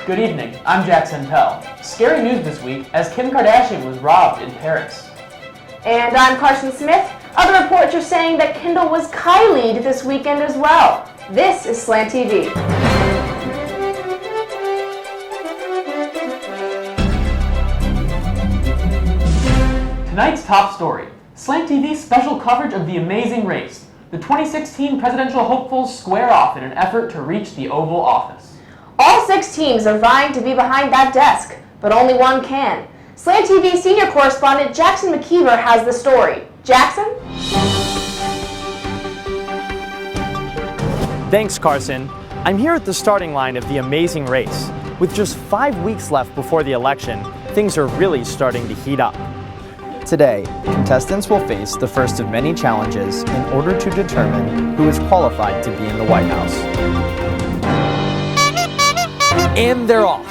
Good evening, I'm Jack Santel. Scary news this week as Kim Kardashian was robbed in Paris. And I'm Carson Smith. Other reports are saying that Kendall was Kylie'd this weekend as well. This is Slant TV. Tonight's top story, Slant TV's special coverage of the amazing race. The 2016 presidential hopefuls square off in an effort to reach the Oval Office. All 6 teams are vying to be behind that desk, but only one can. Slant TV senior correspondent Jackson McKeever has the story. Jackson? Thanks, Carson. I'm here at the starting line of the amazing race. With just 5 weeks left before the election, things are really starting to heat up. Today, contestants will face the first of many challenges in order to determine who is qualified to be in the White House. And they're off.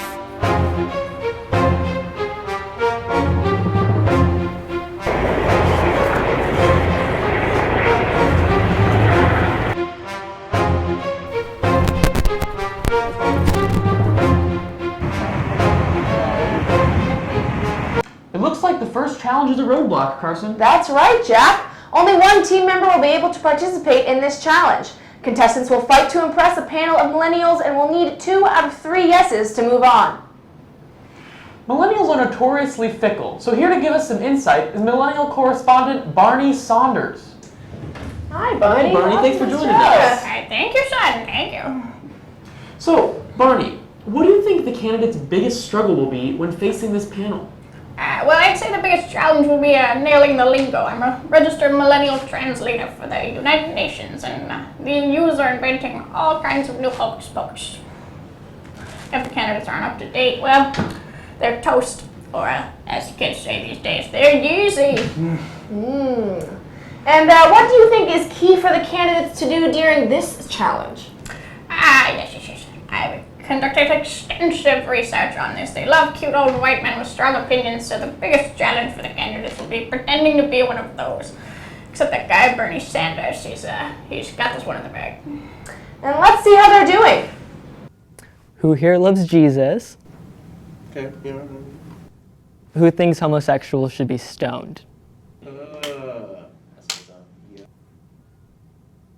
It looks like the first challenge is a roadblock, Carson. That's right, Jack. Only one team member will be able to participate in this challenge. Contestants will fight to impress a panel of millennials and will need 2 out of 3 yeses to move on. Millennials are notoriously fickle, so here to give us some insight is millennial correspondent Barney Saunders. Hi, Barney. Hey, Barney, thanks for joining us. Hi, thank you, son. Thank you. So, Barney, what do you think the candidate's biggest struggle will be when facing this panel? Well, I'd say the biggest challenge will be nailing the lingo. I'm a registered millennial translator for the United Nations, and the EUs are inventing all kinds of new hocus pocus. If the candidates aren't up to date, well, they're toast, or as the kids say these days, they're Yeezy. And what do you think is key for the candidates to do during this challenge? Yes. I've conducted extensive research on this. They love cute old white men with strong opinions, so the biggest challenge for the candidates will be pretending to be one of those. Except that guy, Bernie Sanders, he's got this one in the bag. And let's see how they're doing. Who here loves Jesus? Okay, yeah. Who thinks homosexuals should be stoned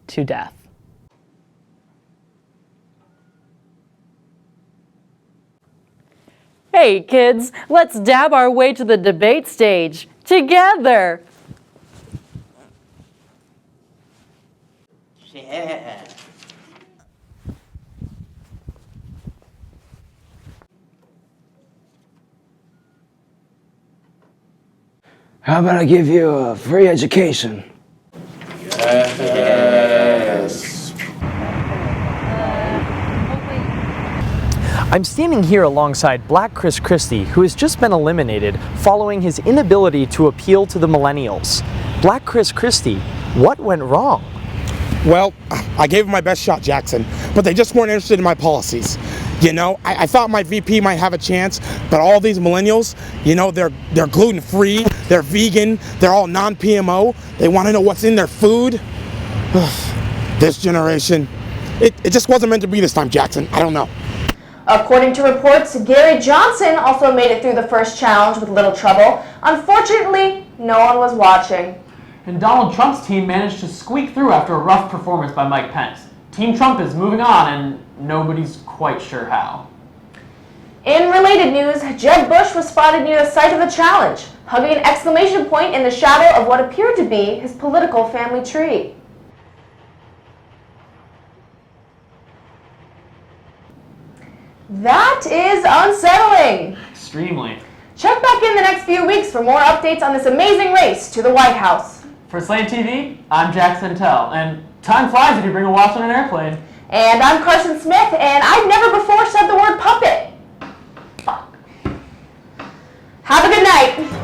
to death? Hey kids, let's dab our way to the debate stage together. Yeah. How about I give you a free education? Yes. I'm standing here alongside Black Chris Christie, who has just been eliminated following his inability to appeal to the millennials. Black Chris Christie, what went wrong? Well, I gave it my best shot, Jackson, but they just weren't interested in my policies. You know, I thought my VP might have a chance, but all these millennials, you know, they're gluten-free, they're vegan, they're all non-PMO, they want to know what's in their food. This generation, it just wasn't meant to be this time, Jackson. I don't know. According to reports, Gary Johnson also made it through the first challenge with little trouble. Unfortunately, no one was watching. And Donald Trump's team managed to squeak through after a rough performance by Mike Pence. Team Trump is moving on, and nobody's quite sure how. In related news, Jeb Bush was spotted near the site of the challenge, hugging an exclamation point in the shadow of what appeared to be his political family tree. That is unsettling. Extremely. Check back in the next few weeks for more updates on this amazing race to the White House. For Slant TV, I'm Jack Santel, and time flies if you bring a watch on an airplane. And I'm Carson Smith, and I've never before said the word puppet. Have a good night.